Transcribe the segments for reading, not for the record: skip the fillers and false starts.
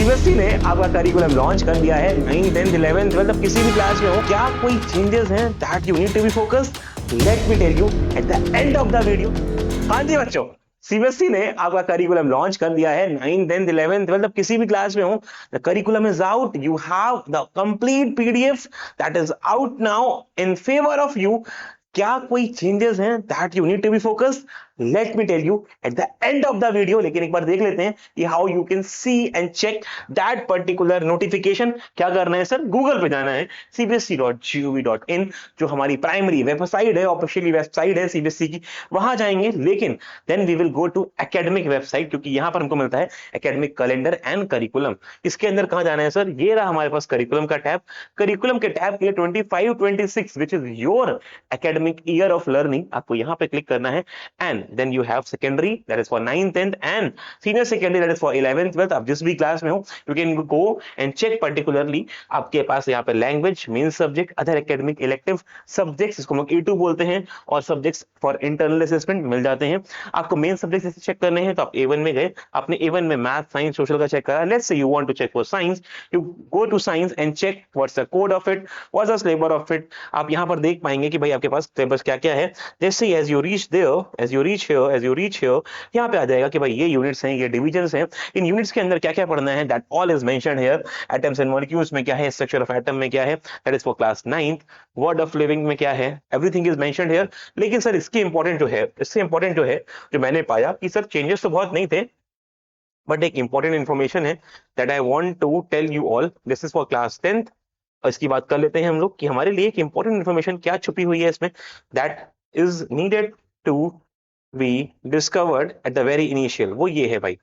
CBSE ने आपका curriculum launch कर दिया है। 9th 10th 11th 12th अब किसी भी क्लास में हो, क्या कोई चेंजेस हैं that you need to be focused? Let me tell you at the end of the video. हाँ जी बच्चों, सीबीएसई ने आपका करिकुलम लॉन्च कर दिया है। 9th 10th 11th 12th अब किसी भी क्लास में हो, the curriculum is out. You have the complete PDF that is out now in favour of you. क्या कोई चेंजेस हैं that you need to be focused? Let me tell you at the end of the video. लेकिन एक बार देख लेते हैं कि how you can see and check that particular notification. क्या करना है सर? गूगल पे जाना है cbsc.gov.in, जो हमारी प्राइमरी वेबसाइट है, ऑफिशियली वेबसाइट है सीबीएसई की, वहां जाएंगे। लेकिन then we will go to academic website, क्योंकि यहां पर हमको मिलता है एकेडमिक कैलेंडर एंड करिकुलम। इसके अंदर कहां जाना है सर? ये रहा हमारे पास करिकुलम का टैब। करिकुलम के टैब के लिए 25-26 which is your academic year of learning, आपको यहां पे क्लिक करना है। And then you have secondary that is for 9th 10th and senior secondary that is for 11th 12th। आप जिस भी क्लास में हो you can go and check particularly आपके पास यहाँ पे language, main subject, other academic elective subjects, इसको हम A2 बोलते हैं, और सब्जेक्ट्स फॉर इंटरनल असेसमेंट मिल जाते हैं। आपको मेन सब्जेक्ट जैसे चेक करने हैं तो आप A1 में गए, आपने A1 में मैथ, साइंस, सोशल का चेक करा। Let's say you want to check for science, you go to science and check what's the code of it, what's the syllabus of it. आप यहाँ पर देख पाएंगे कि भाई आपके पास सिलेबस क्या क्या है। जैसे as you reach there, as you reach here, यहाँ पे आ जाएगा कि भाई ये यूनिट्स हैं, ये डिविजन्स हैं। इन यूनिट्स के अंदर क्या क्या पढ़ना है, that all is mentioned here. Atoms and molecules में क्या है, स्ट्रक्चर ऑफ एटम में क्या है, that is for class 9th। Word of living में क्या है, एवरीथिंग इज मेंशन्ड हियर। लेकिन सर इसके इंपॉर्टेंट जो है, इससे इंपॉर्टेंट जो है, जो मैंने पाया कि सर चेंजेस तो बहुत नहीं थे, बट एक इंपॉर्टेंट इंफॉर्मेशन है that I want to tell you all. This is for class 10th। और इसकी बात कर लेते हैं हम लोग कि हमारे लिए एक इंपॉर्टेंट इंफॉर्मेशन क्या छुपी हुई है इसमें, that is needed to be discovered at the very initial. वो ये है भाई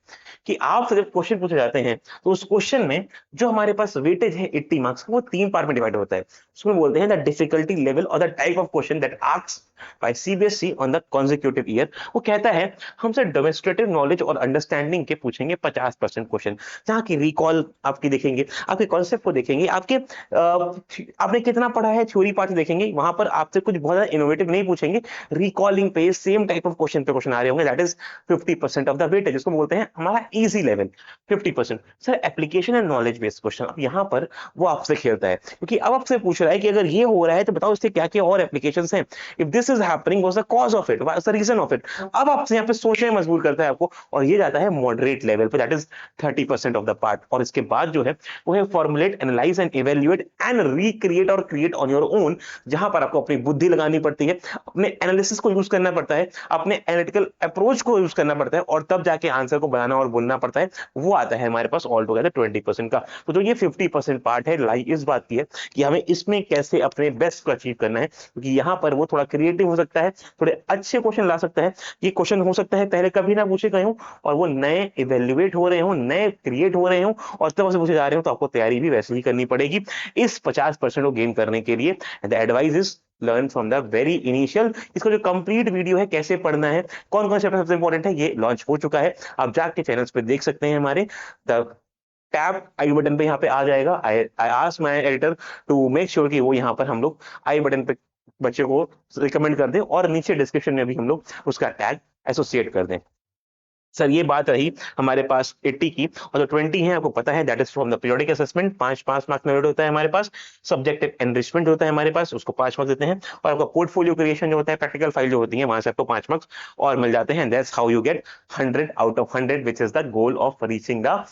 कि आपसे जब क्वेश्चन पूछे जाते हैं तो उस क्वेश्चन में जो हमारे पास वेटेज है 80 मार्क्स, वो 3 पार्ट में डिवाइड होता है। उसमें बोलते हैं द डिफिकल्टी लेवल और the type of question that asked by CBSE on the consecutive year. वो कहता है हमसे डेमोंस्ट्रेटिव नॉलेज और अंडरस्टैंडिंग के पूछेंगे 50% क्वेश्चन, जहां की रिकॉल आपकी देखेंगे, आपके कॉन्सेप्ट को देखेंगे, आपके आपने कितना पढ़ा है थ्योरी पार्ट देखेंगे। वहां पर आपसे कुछ बहुत ज्यादा इनोवेटिव नहीं पूछेंगे, रिकॉलिंग पे सेम टाइप ऑफ क्वेश्चन पे क्वेश्चन आ रहे होंगे। That is 50% of the weightage, जिसको बोलते हैं हमारा easy level 50%। Sir application and knowledge based question, अब यहाँ पर वो आपसे खेलता है, क्योंकि अब आपसे पूछ रहा है कि अगर ये हो रहा है तो बताओ इससे क्या क्या और एप्लीकेशंस हैं। If this is happening, what's the cause of it, what's the reason of it. अब आपसे यहाँ पे सोचने मजबूर करता है आपको, और ये जाता है मॉडरेट लेवल पे, that is 30% of the part. और इसके बाद जो है वो है formulate, analyse and evaluate and recreate और क्रिएट ऑन योर ओन, जहां पर आपको अपनी बुद्धि लगानी पड़ती है, अपने एनालिसिस को यूज करना पड़ता है, अपने एनालिटिकल अप्रोच को यूज करना पड़ता है, और तब जाके आंसर को बनाना और बोलना पड़ता है। वो आता है हमारे पास ऑल टुगेदर 20% का। तो जो ये 50% पार्ट है, लाई इस बात की है कि हमें इसमें कैसे अपने बेस्ट को अचीव करना है, क्योंकि यहाँ पर वो थोड़ा क्रिएटिव हो सकता है, थोड़े अच्छे क्वेश्चन ला सकता है। ये क्वेश्चन हो सकता है पहले कभी ना पूछे गए हो, और वो नए इवेल्युएट हो रहे हो, नए क्रिएट हो रहे हो, और तब से पूछे जा रहे हो, तो आपको तैयारी भी वैसे ही करनी पड़ेगी इस 50% को गेन करने के लिए। The advice is learn from the very initial. इसका जो कंप्लीट वीडियो है कैसे पढ़ना है, कौन कौन से सबसे इंपॉर्टेंट है, ये लॉन्च हो चुका है। आप जाके चैनल्स पे देख सकते हैं हमारे। द टैब आई बटन पे यहाँ पे आ जाएगा। I ask my editor to make sure कि वो यहाँ पर हम लोग आई बटन पे बच्चे को रिकमेंड कर दें, और नीचे डिस्क्रिप्शन में भी हम लोग उसका टैग एसोसिएट कर दें। सर ये बात रही हमारे पास 80 की, और जो 20 है आपको पता है that is from the periodic assessment. 5 marks में होता है हमारे पास। सब्जेक्टिव एनरिचमेंट होता है हमारे पास, उसको 5 मार्क्स देते हैं। और आपका पोर्टफोलियो क्रिएशन जो होता है, प्रैक्टिकल फाइल जो होती है, वहां से आपको 5 मार्क्स और मिल जाते हैं। That's how you get 100 out of 100 which is the goal of reaching the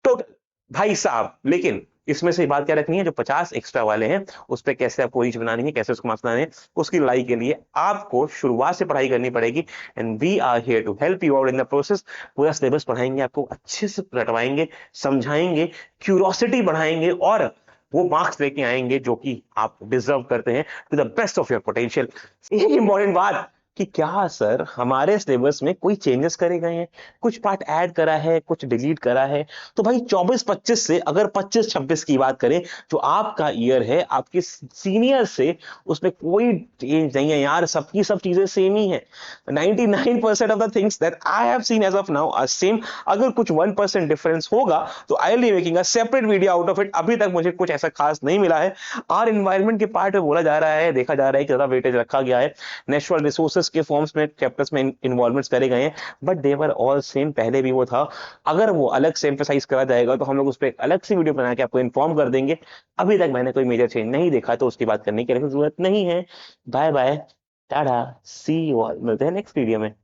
total. भाई साहब, लेकिन इसमें से बात क्या रखनी है, जो 50 एक्स्ट्रा वाले हैं उस पे कैसे आपको रीच बनानी है, कैसे उसको मार्क्स बनाने हैं, उसकी लड़ाई के लिए आपको शुरुआत से पढ़ाई करनी पड़ेगी। And we are here to help you out in the process. पूरा सिलेबस पढ़ाएंगे, आपको अच्छे से रटवाएंगे, समझाएंगे, क्यूरोसिटी बढ़ाएंगे, और वो मार्क्स लेके आएंगे जो कि आप डिजर्व करते हैं to the best of your potential. एक इंपॉर्टेंट बात कि क्या सर हमारे सिलेबस में कोई चेंजेस करे गए हैं, कुछ पार्ट ऐड करा है, कुछ डिलीट करा है। तो भाई 24-25 से अगर 25-26 की बात करें, जो आपका ईयर है, आपके सीनियर से उसमें कोई चेंज नहीं है यार, सबकी सब चीजें सेम ही है। 99% of the things that I have seen as of now are same. अगर कुछ 1% डिफरेंस होगा तो I will be making a separate video out of it. अभी तक मुझे कुछ ऐसा खास नहीं मिला है। आर एनवायरमेंट के पार्ट में बोला जा रहा है, देखा जा रहा है कि ज्यादा वेटेज रखा गया है, नेचुरल रिसोर्सेज चैप्टर्स के फॉर्म्स में चैप्टर्स में इन्वॉल्वमेंट्स करे गए हैं, but they were all same, पहले भी वो था। अगर वो अलग से एम्फेसाइज करा जाएगा तो हम लोग उस पर एक अलग से वीडियो बना के आपको इन्फॉर्म कर देंगे। अभी तक मैंने कोई मेजर चेंज नहीं देखा तो उसकी बात करने की जरूरत नहीं है। Bye bye, tata, see you all, मिलते हैं नेक्स्ट वीडियो में।